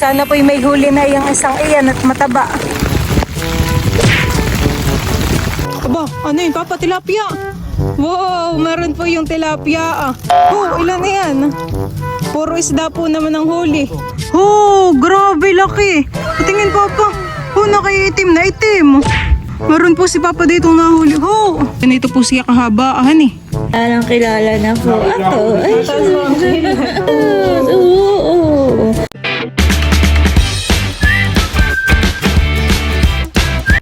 Sana po'y may huli na yung isang iyan at mataba. Aba, ano yun, Papa? Tilapia. Wow, meron po yung tilapia. Oh, ilan na yan? Puro isda po naman ang huli. Oh, grabe laki. Tingin, Papa. Oh, nakaitim na itim. Meron po si Papa dito nahuli. Oh, ganito po siya kahabaan eh. Kilala na po ako. Ay, oo.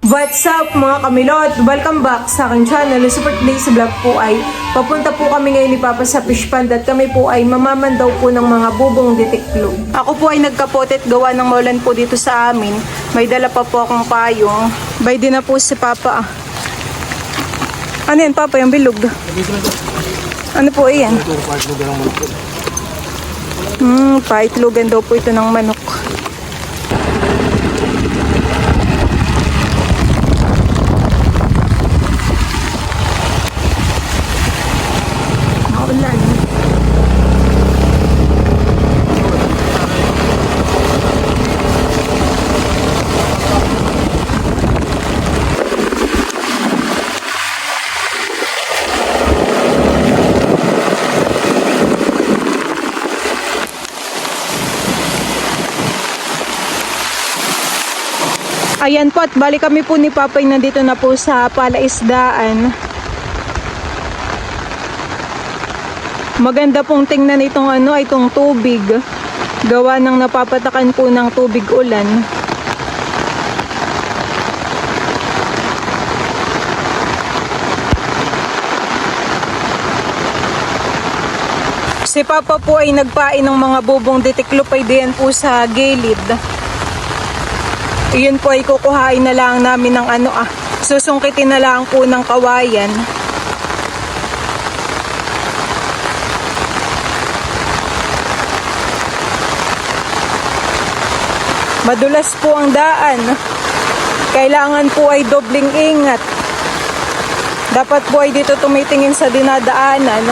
What's up mga kamilot? Welcome back sa aking channel. Super Today's Vlog po ay papunta po kami ngayon ni Papa sa fish pond at kami po ay mamamandaw po ng mga bubong detiklog. Ako po ay nagkapote at gawa ng maulan po dito sa amin. May dala pa po akong payong. Bay din na po si Papa. Ano yan, Papa? Yung bilog? Ano po yan? Paitlogan daw po ito ng manok. Maulan. Ayan po at bali kami po ni Papay nandito na po sa palaisdaan. Maganda pong tingnan itong itong tubig. Gawa ng napapatakan po ng tubig ulan. Si Papa po ay nagpain ng mga bubong detiklopay diyan po sa gilid. Iyon po ay kukuhain na lang namin ng susungkitin na lang po ng kawayan. Madulas po ang daan. Kailangan po ay dobling ingat. Dapat po ay dito tumitingin sa dinadaanan.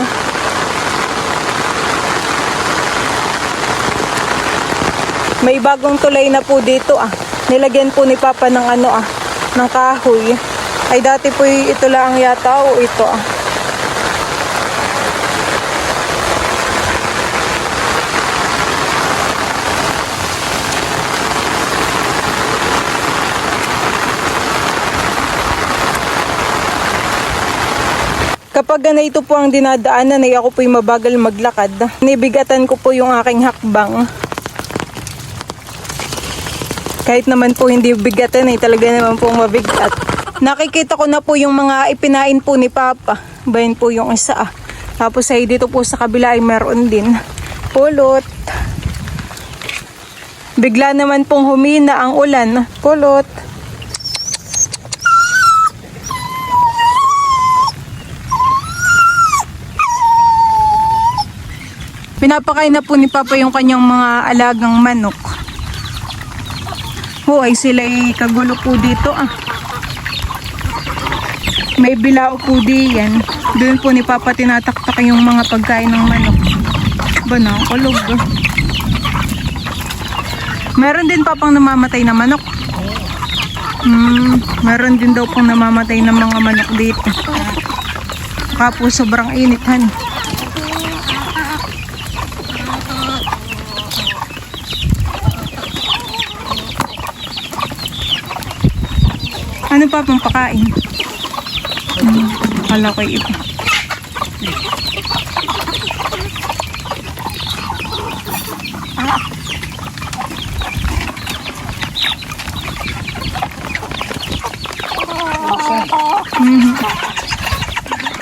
May bagong tulay na po dito Nilagyan po ni Papa ng ng kahoy. Ay dati po ito lang yata o ito Kapag ganito po ang dinadaanan ay ako po'y mabagal maglakad. Nibigatan ko po yung aking hakbang. Kahit naman po hindi bigatan ay talaga naman po mabigat. Nakikita ko na po yung mga ipinain po ni Papa. Bayan po yung isa Tapos ay dito po sa kabila ay meron din. Pulot. Bigla naman pong humina ang ulan. Pulot. Pinapakain na po ni Papa yung kanyang mga alagang manok. Ay sila ay kagulo po dito May bilao po diyan. Doon po ni Papa tinataktak yung mga pagkain ng manok. Kulog. Meron din Papang namamatay na manok. Meron din daw pong namamatay na mga manok dito. Kapo sobrang init Ano pa pang pakain? Akala ko ito.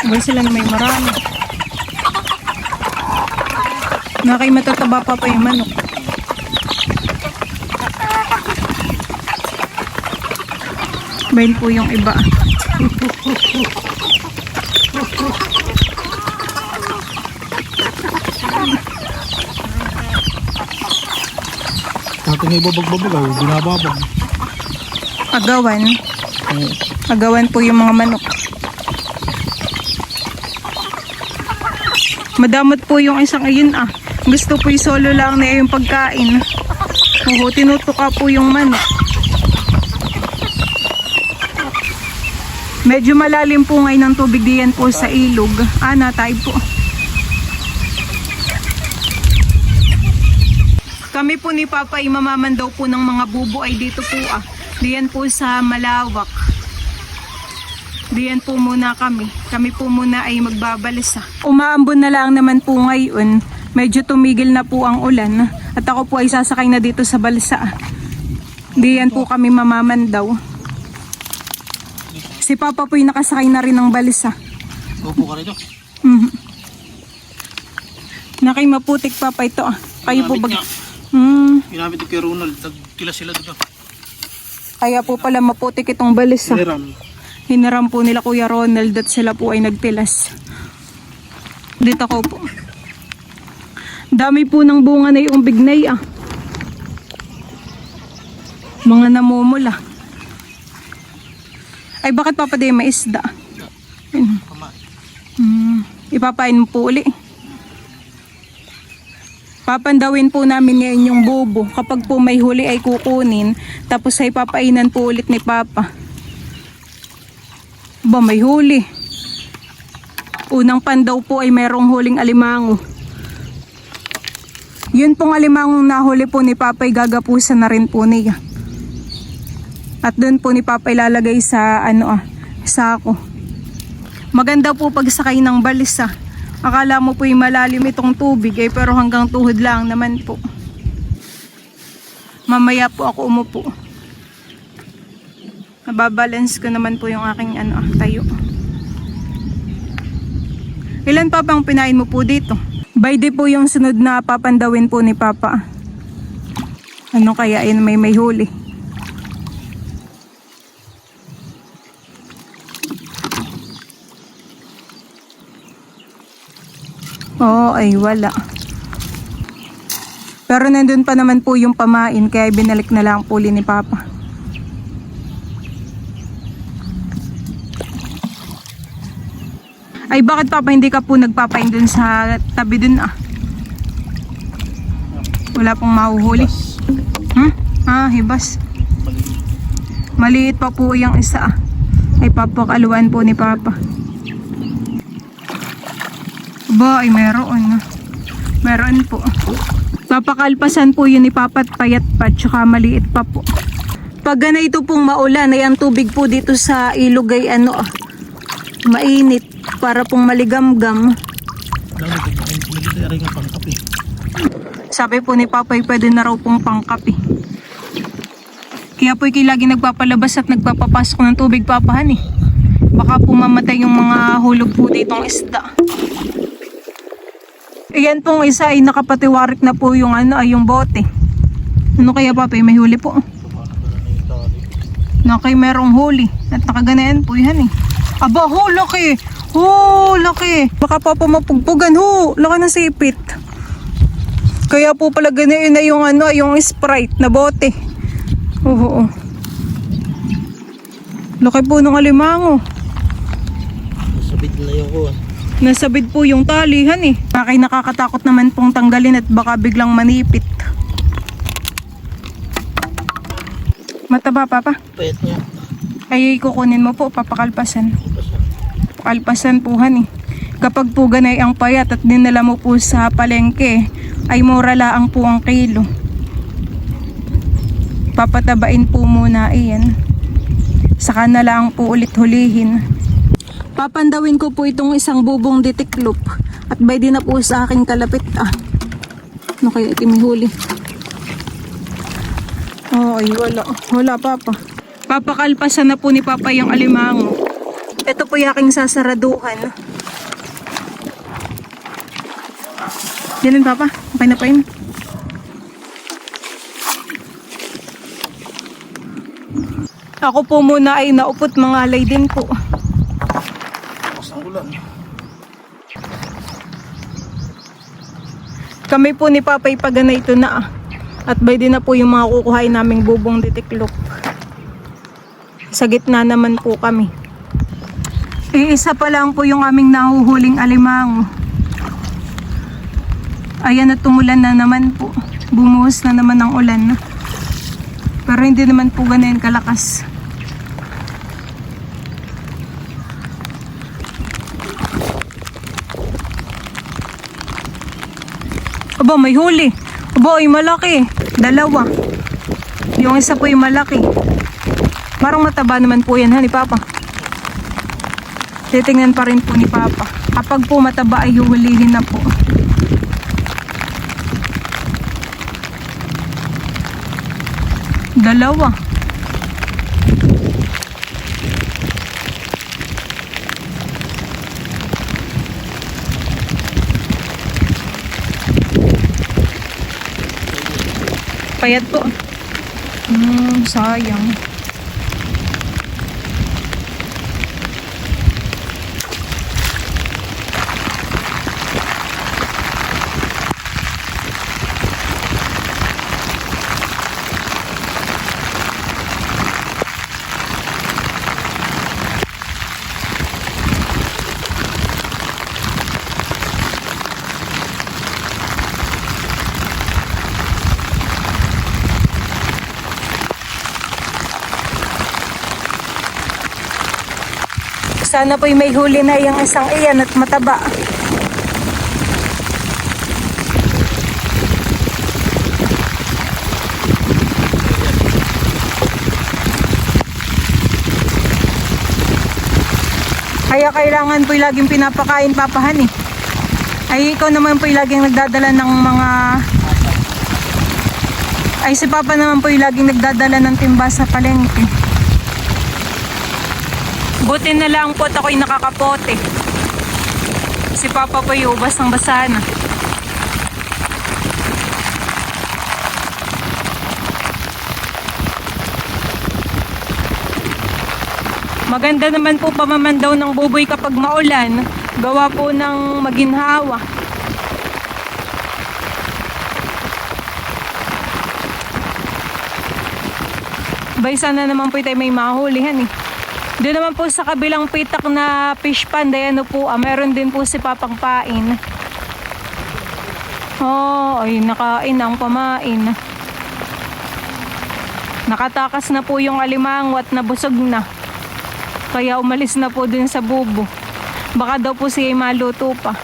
Iba sila na may marami. Nakay matataba pa yung manok. Bayan po yung iba. Ating ibabag-babag, binababag. Agawan. Agawan po yung mga manok. Madamot po yung isang ayun Gusto po yung solo lang na yung pagkain. Oo, tinutuka po yung manok. Medyo malalim po ngayon ang tubig diyan po sa ilog. Natay po. Kami po ni Papa ay mamaman daw po ng mga bubo ay dito po diyan po sa Malawak. Diyan po muna kami. Kami po muna ay magbabalisa. Umaambon na lang naman po ngayon. Medyo tumigil na po ang ulan. At ako po ay sasakay na dito sa balsa. Diyan po kami mamaman daw. Si Papa po ay nakasakay na rin ng balsa. Upo ka rito. Nakay maputik Papa ito Kayo po bag... Ginamit ko kay Ronald. Nagtila sila dito. Kaya po pala maputik itong balsa. Hinaram po nila Kuya Ronald at sila po ay nagtilas. Dito ko po. Dami po ng bunga na yung bignay Mga namumula. Ay bakit Papa di may isda? Ipapain mo po uli. Papandawin po namin ngayon yung bubo. Kapag po may huli ay kukunin. Tapos ay papainan po ulit ni Papa. May huli. Unang pandaw po ay merong huling alimango. Yun pong alimangong nahuli po ni Papa ay gagapusan na rin po niya. At doon po ni Papa ilalagay sa sako. Maganda po pagsakay ng balisa. Akala mo po yung malalim itong tubig pero hanggang tuhod lang naman po. Mamaya po ako umupo. Nababalance ko naman po yung aking tayo. Ilan pa bang pinain mo po dito? By day po yung sunod na papandawin po ni Papa. Ano kaya yun may huli? Ay wala. Pero nandun pa naman po yung pamain kaya binalik na lang po ni Papa. Ay bakit Papa hindi ka po nagpapain dun sa tabi dun Wala pong mahuhuli. Hibas. Maliit pa po yung isa Ay papakaluan po ni Papa. Ay meron. Meron po. Papakalpasan po yun ni Papa at payat pa tsaka maliit pa po. Pag ganito pong maulan ay ang tubig po dito sa ilog ay mainit para pong maligamgam. Sabi po ni Papa ay pwede na raw pong pangkape. Kaya po lagi nagpapalabas at nagpapapasok ng tubig Papahan Baka po mamatay yung mga hulog po ditong isda. Ayan pong isa ay nakapatiwarik na po yung yung bote. Ano kaya Papa may huli po? Nakay merong huli at nakaganayan po yan Aba laki! Laki! Baka Papa mapugpugan laki ng sipit. Kaya po pala ganayan na yung yung Sprite na bote. Laki po ng alimango. Sabid na yung Nasabid po yung talihan Bakit nakakatakot naman pong tanggalin at baka biglang manipit. Mataba Papa? Payat niya. Ay kukunin mo po papakalpasan. Pakalpasan po Kapag po ganay ang payat at dinala mo po sa palengke ay mura laang po ang kilo. Papatabain po muna iyan. Saka na lang po ulit hulihin. Papandawin ko po itong isang bubong ditiklop at by din na po sa aking kalapit ano kaya ito may huli? Ay wala Papa. Papakalpasan na po ni Papa yung alimango. Ito po yung aking sasaraduhan. Diyan Papa, okay na pa yun. Ako po muna ay naupot mga alay din po. Kami po ni Papa ipagana ito na at by din na po yung mga kukuhain naming bubong ditiklop. Sa gitna naman po kami. Isa pa lang po yung aming nahuhuling alimango. Ayan at tumulan na naman po. Bumuhos na naman ang ulan. Pero hindi naman po ganun kalakas. Aba, may huli. Aba, ay malaki. Dalawa. Yung isa po yung malaki. Parang mataba naman po yan, ha, ni Papa. Titingnan pa rin po ni Papa. Kapag po mataba ay huhulihin na po. Dalawa. Payat po. Sayang. Sana po'y may huli na yung isang iyan at mataba. Kaya kailangan po'y laging pinapakain, papahan eh. Ay ikaw naman po'y laging nagdadala ng mga... Ay si Papa naman po'y laging nagdadala ng timba sa palengke. Buti na lang po at ako'y nakakapote. Si Papa po yung ubas ng basa na. Maganda naman po pamamandaw ng buboy kapag maulan. Gawa po ng maginhawa. Bay, sana naman po tayo may mahulihan eh. Doon naman po sa kabilang pitak na fish pond, ayan po, meron din po si Papang pain. Oh, ay nakain ang pamain. Nakatakas na po yung alimango at nabusog na. Kaya umalis na po dun sa bubo. Baka daw po siya maluto pa.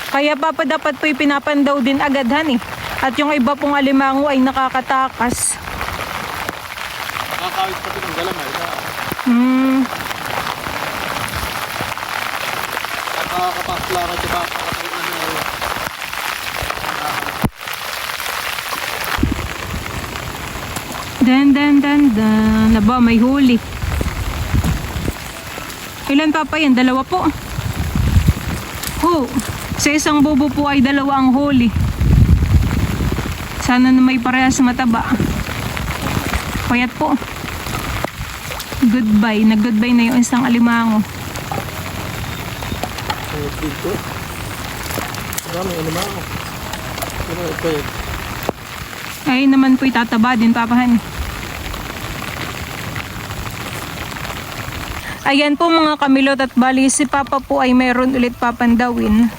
Kaya Papa dapat po'y pinapandaw din agad, eh. At yung iba pong alimango ay nakakatakas. Nakakawit pati ng galamay. Nakakapaklara diba? Dan. Aba, may huli. Ilan Papa yan? Dalawa po. Sa isang bubo po ay dalawa ang huli. Sana na may parehas mataba. Payat po. Goodbye. Nag-goodbye na yung isang alimango. Dito. Maraming alimango. Ay naman po'y tataba din, Papahan. Ayan po mga kamilot, at bali si Papa po ay meron ulit papandawin.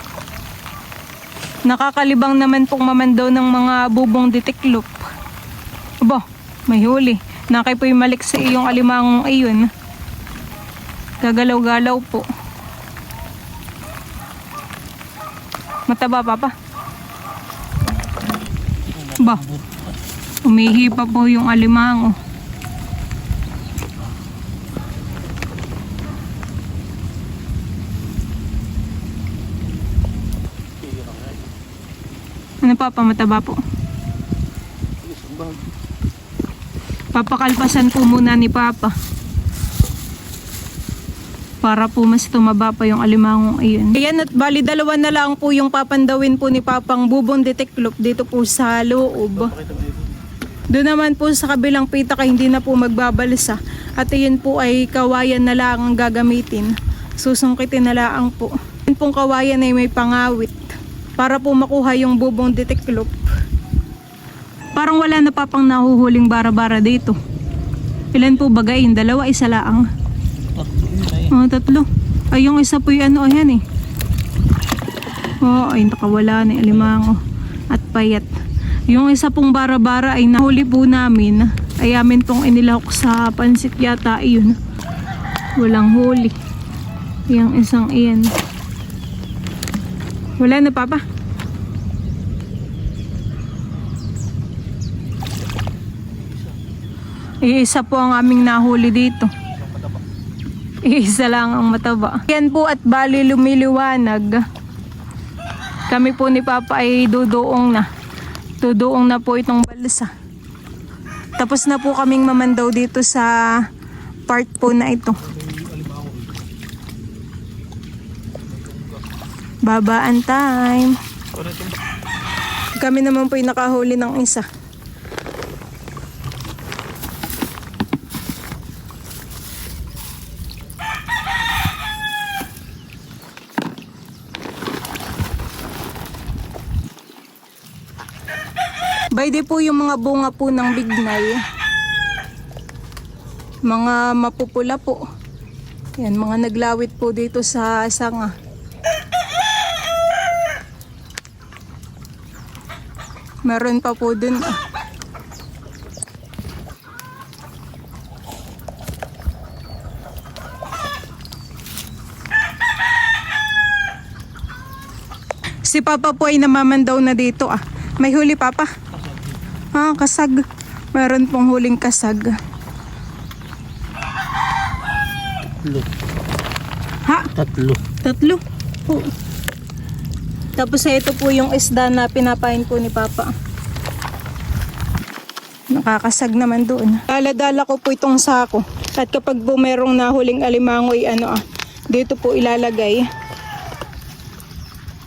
Nakakalibang naman pong mamandaw ng mga bubong ditiklop. Aba, may huli. Nakay po'y malik sa iyong alimangong iyon. Gagalaw-galaw po. Mataba, Papa. Ba, umihi pa po yung alimango. Ano Papa, mataba po? Papakalpasan po muna ni Papa. Para po mas tumaba pa yung alimangong iyon. Ayan, at bali dalawa na lang po yung papandawin po ni Papang bubong ditiklop dito po sa loob. Doon naman po sa kabilang pitak ay hindi na po magbabalsa. At iyon po ay kawayan na lang ang gagamitin. Susungkitin na lang po. Yun pong kawayan ay may pangawit. Para po makuha yung bubong ditiklop. Parang wala na Papang nahuhuling bara-bara dito. Ilan po bagayin? Dalawa, isa laang. Tatlo. Ay, yung isa po yung ano, ayan eh. Oh, ay nakawala na yung alimango at payat. Yung isa pong bara-bara ay nahuli po namin. Ay amin pong inilahok sa pansit yata iyon. Walang huli. Yung isang iyan. Wala na papa. Iisa po ang aming nahuli dito. Iisa lang ang mataba. Yan po at bali lumiliwanag. Kami po ni Papa ay duduong na. Duduong na po itong balsa. Tapos na po kaming mamandaw dito sa part po na ito. Babaan time. Kami naman po ay nakahuli ng isa. Bayde po yung mga bunga po ng bignay. Mga mapupula po. Yan, mga naglawit po dito sa sanga. Meron pa po dun. Si Papa po ay namamandaw na dito ah. May huli Papa? Ah, kasag. Meron pong huling kasag. Tatlo. Ha? Tatlo. Po. Tapos ito po yung isda na pinapain po ni Papa. Nakakasag naman doon. Dala-dala ko po itong sako. At kapag po merong nahuling alimango ay dito po ilalagay.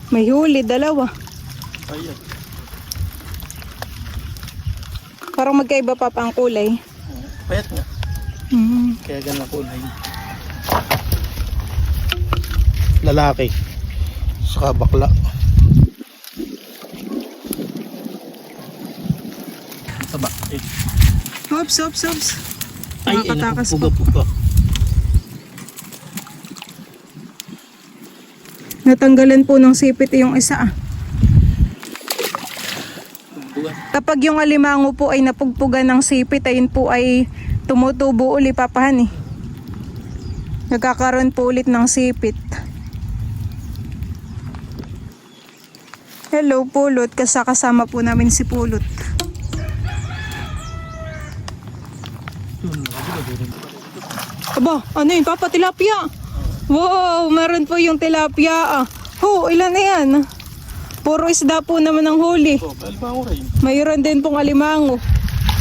May huli, dalawa. Ayan. Parang magkaiba Papa ang kulay. Payat nga. Kaya ganun kulay. Lalaki. Saka bakla. Taba. Hops. Ay, Nakakatakas po. puga. Natanggalan po ng sipit yung isa Kapag yung alimango po ay napugpugan ng sipit, ayun po ay tumutubo uli papahan Nagkakaroon po ulit ng sipit. Hello Pulot, kasama po namin si Pulot. Aba, ano yun Papa, tilapia? Wow, meron po yung tilapia ilan na yan? Puro isda po naman ang huli. Alimango rin. Mayroon din pong alimango.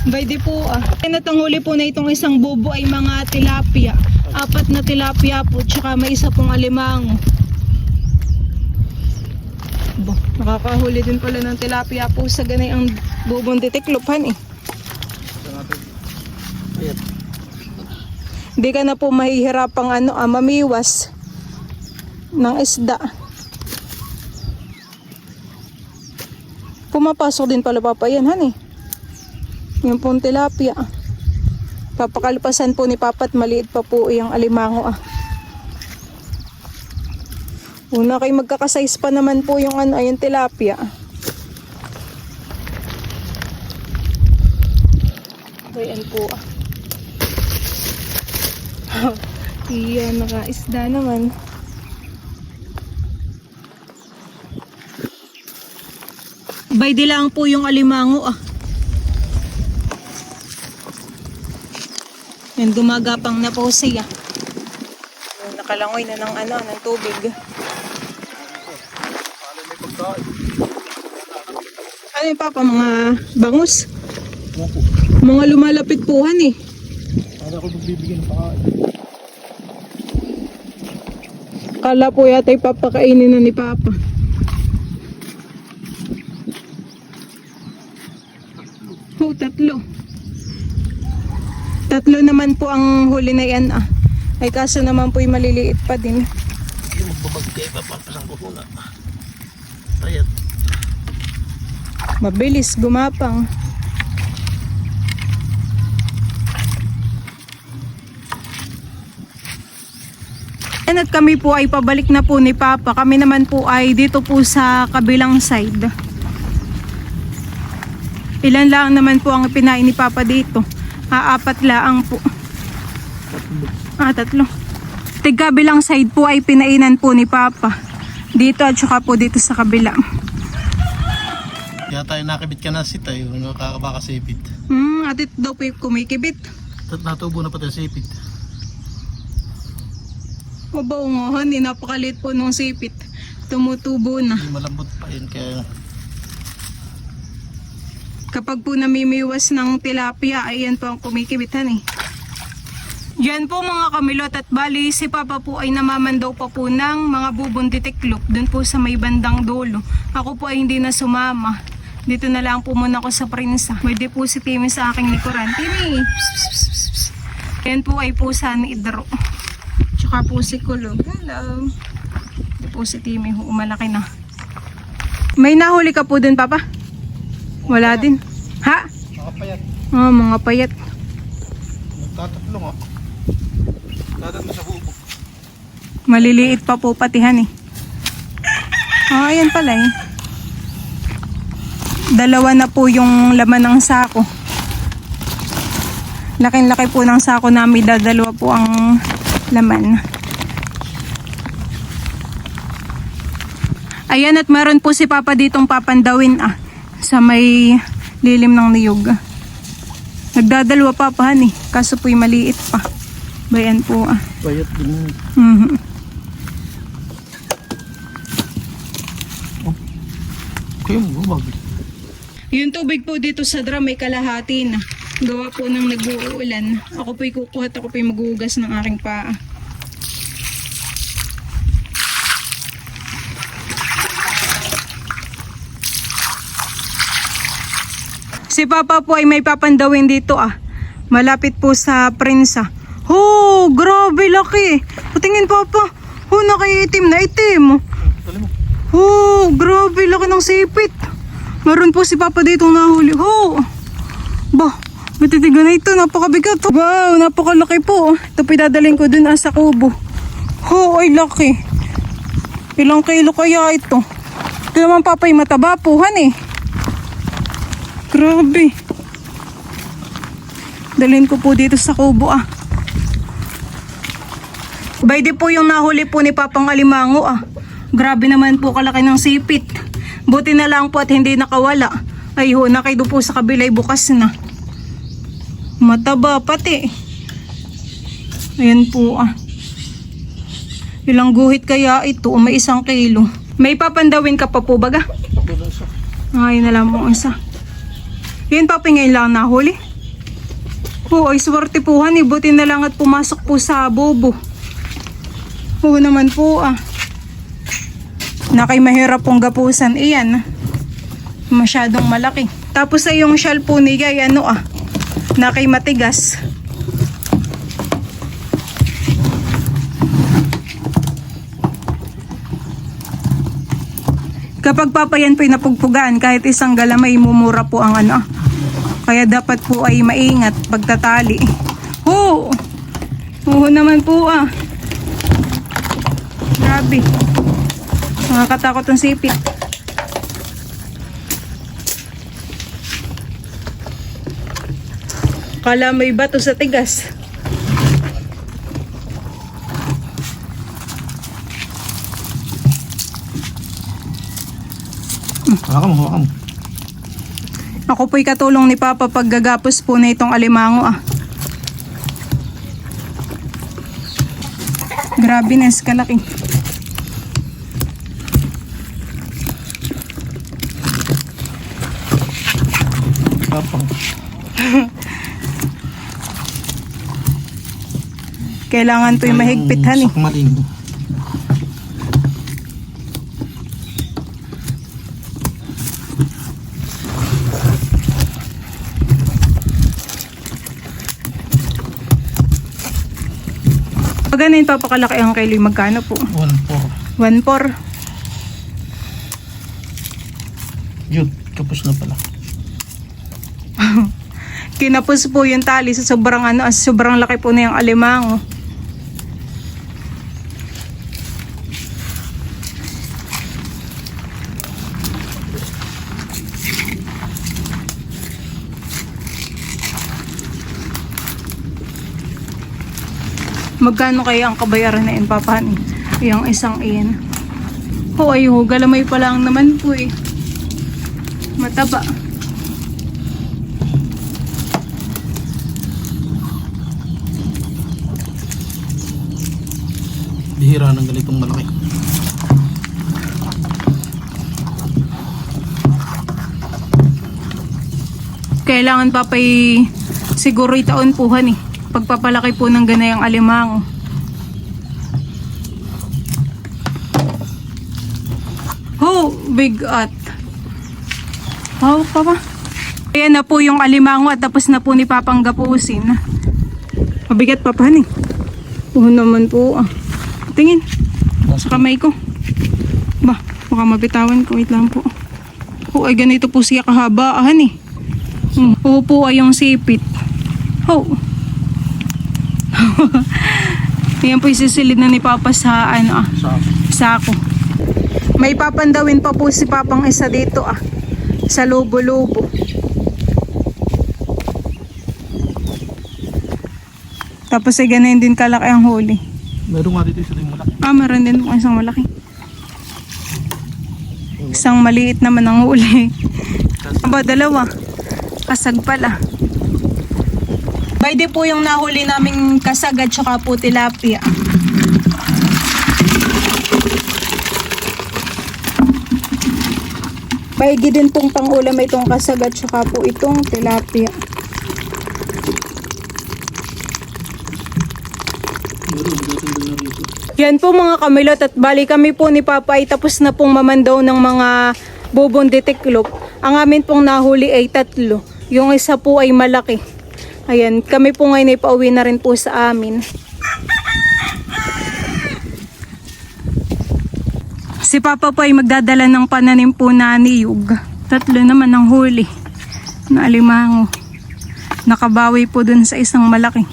Bayde po Itong huli po na itong isang bubo ay mga tilapia. 4 na tilapia po, tsaka may isa pong alimango. Nakakahuli din pala ng tilapia po sa ganay ang bubong deteklopan Ayan. Hindi ka na po mahihirapang mamiwas ng isda. Pumapasok din pala Papa yan Yung pong tilapia. Papakalpasan po ni Papa at maliit pa po yung alimango Una kayo magkakasize pa naman po yung yung tilapia. Ayan po Iyan, nakaisda naman. Bayde lang po yung alimango Yan, gumagapang na po siya. Nakalangoy na ng tubig. Ano yung Papa, mga bangus? Mga lumalapit puhan Para ako magbibigyan ng pakain. Kala po yata ipapakainin na ni Papa. Tatlo naman po ang huli na yan Ay kaso naman po yung maliliit pa din. Hindi magbabagkay pa papasang ko muna. Payat. Mabilis gumapang. At kami po ay pabalik na po ni Papa. Kami naman po ay dito po sa kabilang side. Ilan lang naman po ang pinain ni Papa dito. Apat lang po. Tatlo. Tigkabilang side po ay pinainan po ni Papa. Dito at saka po dito sa kabila. Kaya tayo nakabit ka na si tayo, nakakabakasipit. At ito daw po yung kumikibit. Natubo na pa tayo sipit. Mabaw nga, hindi napakalit po nung sipit. Tumutubo na. Hindi malambot pa yun kaya Kapag po namimiwas ng tilapia, ayan po ang kumikibitan eh. Yan po mga kamilot at bali si Papa po ay namamandaw pa po ng mga bubong ditiklop dun po sa may bandang dulo. Ako po ay hindi na sumama. Dito na lang po muna ako sa Prinsa. May po si Timmy sa aking likuran. Timmy! Yan po ay pusa ni Idro. Tsaka po si Kulog. Hello! Ito po si Timmy. Malaki na. May nahuli ka po dun, Papa? Wala din. Ha? nakapayat. Mga payat. Nagtatatlo nga. Dadat mo sa bubog. Maliliit pa po patihan eh. Ayan pala eh. Dalawa na po yung laman ng sako. Laking-laki po ng sako namin. Dalawa po ang laman. Ayan at meron po si Papa ditong papandawin sa may lilim ng niyog. Nagdadalawa papahan eh. Kaso po'y maliit pa. Bayan po Payat din. Kaya mo bumag. Yung tubig po dito sa drum may kalahati na. Gawa po ng nag-uulan. Ako po'y kukuha at ako po'y maghugas ng aking paa. Si Papa po ay may papandawin dito malapit po sa Prinsa. Grabe laki. Patingin Papa. Nakaitim na itim. Dali mo. Grabe laki ng sipit. Meron po si Papa dito nahuli. Matitigan na ito. Napakabigat. Wow, napakalaki po. Ito pinadaling ko dun sa kubo. Ay laki. Ilang kilo kaya ito? Ito naman Papa ay mataba puhan eh. Grabe. Dalhin ko po dito sa kubo Bayde po yung nahuli po ni Papang alimango Grabe naman po kalaki ng sipit. Buti na lang po at hindi nakawala. Ay nakaido po sa kabilay bukas na. Mataba pati. Ayan po Ilang guhit kaya ito? May 1 kilo. May papandawin ka pa po baga? Ayun na lang po isa. Yan Papi ngayon lang nahuli. Ay swerte po buti na lang at pumasok po sa bobo. Naman po Nakay mahirap pong gapusan. Iyan. Masyadong malaki. Tapos ay yung shell po niya nakay matigas. Kapag papayan po'y napugpugan, kahit isang galamay mumura po ang Kaya dapat po ay maingat pagtatali. Naman po Grabe. Nakakatakot ang sipit. Kala may bato sa tigas. Hawakan mo. Ako po'y katulong ni Papa paggagapos po na itong alimango Grabe na kalaki. Kapang. Kailangan po'y mahigpitan Sakmaling. Pag ano yung papakalaki ang kilo, magkano po? 1-4. 1-4. Yun, kapos na pala. Kinapos po yung tali sa sobrang sobrang laki po na yung alimango. Magkano kaya ang kabayaran na yun, Papa? Yung isang iyan. Oh, ay, galamay pa lang naman po eh. Mataba. Bihira ng ganitong malaki. Kailangan papay siguro itaon puhan eh. Pagpapalaki po ng ganayang alimango. Oh, big at. Oh, Papa. Ayan na po yung alimango at tapos na po ni Papang gapusin. Mabigat Papa eh. Oo naman po ah. Tingin. Sa kamay ko. Ba, baka mabitawan ko. Wait lang po. Oh, ay ganito po siya kahabaan eh. Oo po ay yung sipit. Oh. Yan po isisilid na ni Papa sa ano sako. May papandawin pa po si Papang isa dito sa lubo-lubo. Tapos ay ganayin din kalaki ang huli. Meron nga dito isa din malaki. Meron din po isang malaki. Isang maliit naman ang huli. Aba, dalawa. Kasag pala. Pwede po yung nahuli naming kasag at saka po tilapia. Paigi din pong pangulam itong kasag at saka po itong tilapia. Yan po mga kamilot at bali kami po ni Papa ay tapos na pong mamandaw ng mga bubong ditiklop. Ang amin pong nahuli ay 3. Yung isa po ay malaki. Ayan, kami po ngayon ay pauwi na rin po sa amin. Si Papa po ay magdadala ng pananim po na niyog. 3 naman ang huli na alimango. Nakabawi po dun sa isang malaki.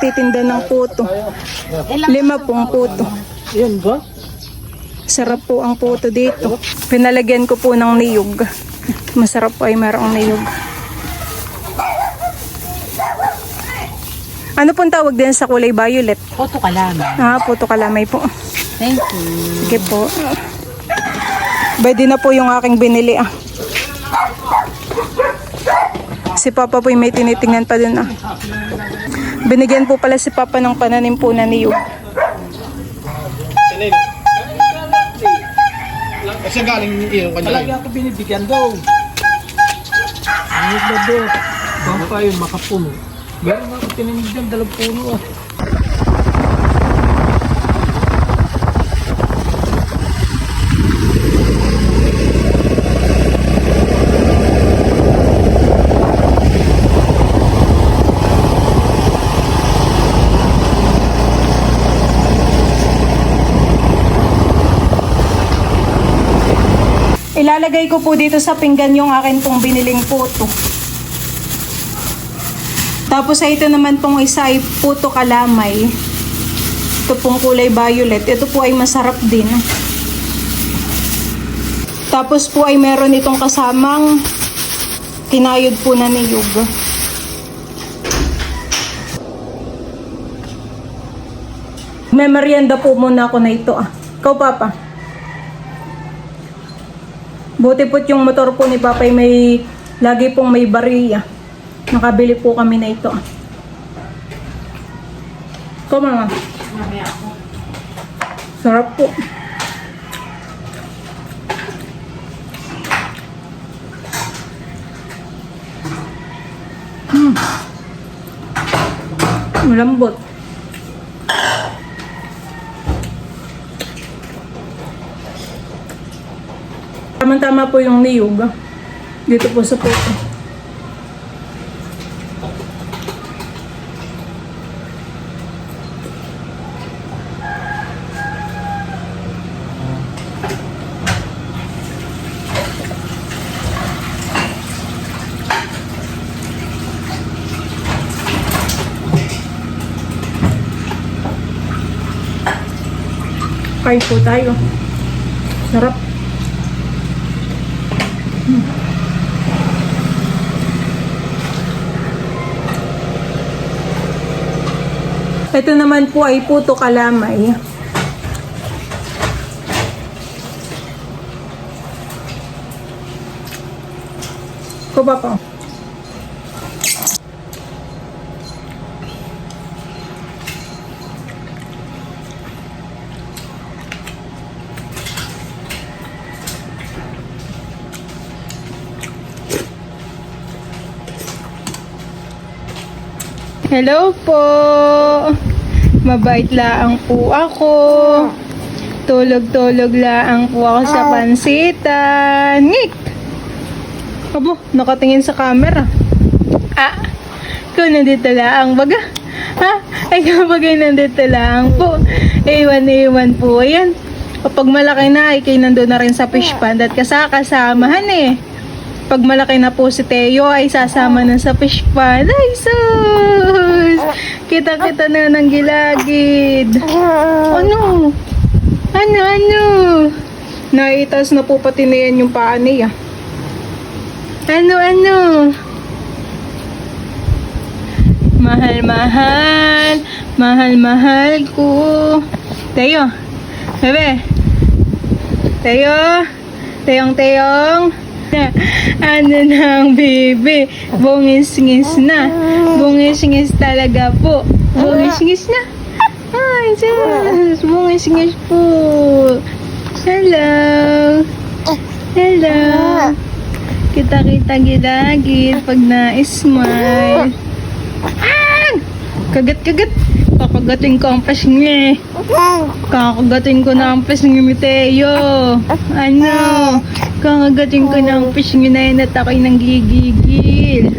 Nagtitinda ng puto. 5 pong puto. Yan ba? Sarap po ang puto dito. Pinalagyan ko po ng niyog. Masarap po ay mayroong niyog. Ano pong tawag din sa kulay violet? Puto kalamay. Puto kalamay po. Thank you. Sige po. Pwede na po yung aking binili Si Papa po may tinitingnan pa dun Binigyan po pala si Papa ng pananim po na niyog. Kasi galing yung kanya. Palagi ako binibigyan daw. Ang na daw. Bang pa yun, makapuno. Meron ako tinanig dyan, 2 puno Ilalagay ko po dito sa pinggan yung akin pong biniling puto. Tapos ito naman pong isa ay puto kalamay. Ito pong kulay violet. Ito po ay masarap din. Tapos po ay meron itong kasamang kinayod po na niyog. May merienda po muna ako na ito Ikaw, Papa. Buti po't yung motor po ni Papa ay may lagi pong may bariya. Nakabili po kami na ito. Ito, Mama. Sarap po. Malambot. Tama-tama po yung niyog. Dito po sa puto. Kain po tayo. Sarap. Ito naman po ay puto kalamay. Kuba po. Hello po. Mabait laang po ako. Tulog-tulog laang po ako sa pansitan. Ngik! Abo, nakatingin sa camera. Ah, kung nandito laang baga. Ha? Ay kapag nandito laang po. Iwan po. Ayan. Kapag malaki na, ay kayo nandun na rin sa fish pond at kasamahan eh. Pag malaki na po si Teo ay sasama na sa fish pond. Ay sus! Kita-kita na ng gilagid. Ano? Ano? Naitas na po pati na yan yung paa niya. Ano? Mahal ko. Teo. Bebe. Teyong. Ano nang bibi? Bungis-ngis na. Bungis-ngis talaga po. Bungis-ngis na. Ay, sus. Bungis-ngis po. Hello. Kita-kita gilagid pag na-smile. Ah! Kagat. Kakagatin ko ang pasing niya. Kakagatin ko na ang pasing ni Teo. Ano? Kakagatin ko na ang pasing na yun at ako'y nang gigigil.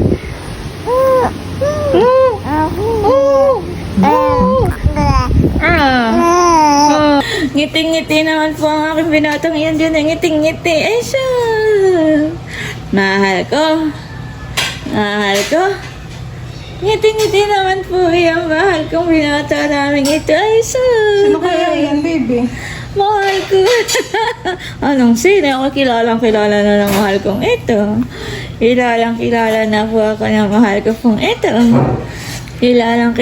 Ngiti-ngiti naman po ang aking binatang yan dyan. Ngiti-ngiti. Ay, siya. Mahal ko. Ngiti-ngiti naman po yan. Mahal kong binata namin ito. Ay, siya. Sino kaya yan, baby? Mahal ko. Anong sino? Ako kilala na ng mahal kong ito. Kilala na po ako ng mahal ko pong ito. Kilala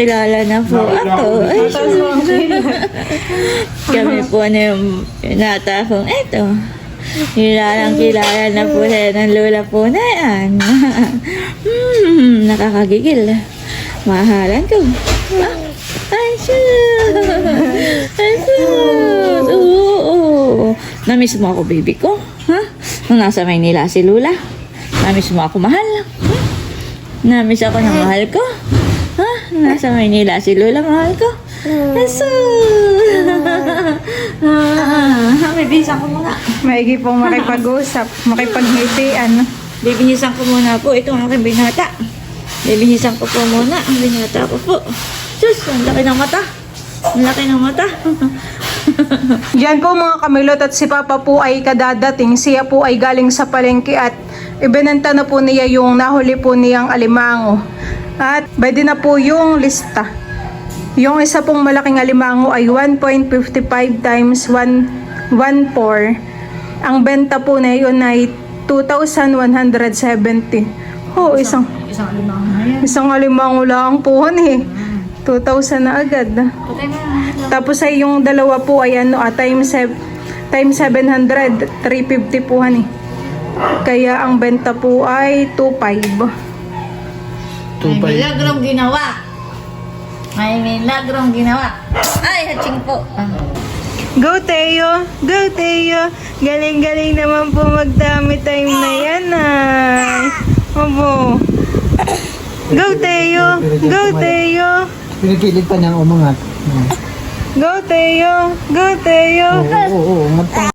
na po ako. Ay, kami po na yung nata kong ito. Kilala na po siya ng lola po na yan. Nakakagigil. Mahalan ko. Ay, sus. Oo. Namiss mo ako, baby ko. Ha? Nung nasa Maynila si Lula. Namiss mo ako, mahal. Namiss ako ng mahal ko. Ha? Nung nasa Maynila si Lula, mahal ko. Sus. May bihisan ko muna. Maigi pong makipag-usap, makipag-ngitian. Bibihisan ko muna po itong aking binata. Bibihisan ko po muna ang binata ko po. Sus, ang laki ng mata. Ang laki ng mata. Diyan po mga kamilot at si Papa po ay kadadating. Siya po ay galing sa palengke at ibinenta na po niya yung nahuli po niyang alimango. At pwede na po yung lista. Yung isa pong malaking alimango ay 1.55 times 1.4. Ang benta po na yun ay 2,170. Oh, isang alimango lang po eh. 2,000 na agad. Tapos ay yung dalawa po ay times 700, 350 po eh. Kaya ang benta po ay 2,500. May milagrong ginawa. Ay, hatching po. Go Teo! Galing-galing naman po magdami time na yan ay. Obo. Go Teo! Pinipilit pa niyang umangat. Go, Teo! Go, Teo! Oo, oo, oo. Umangat pa.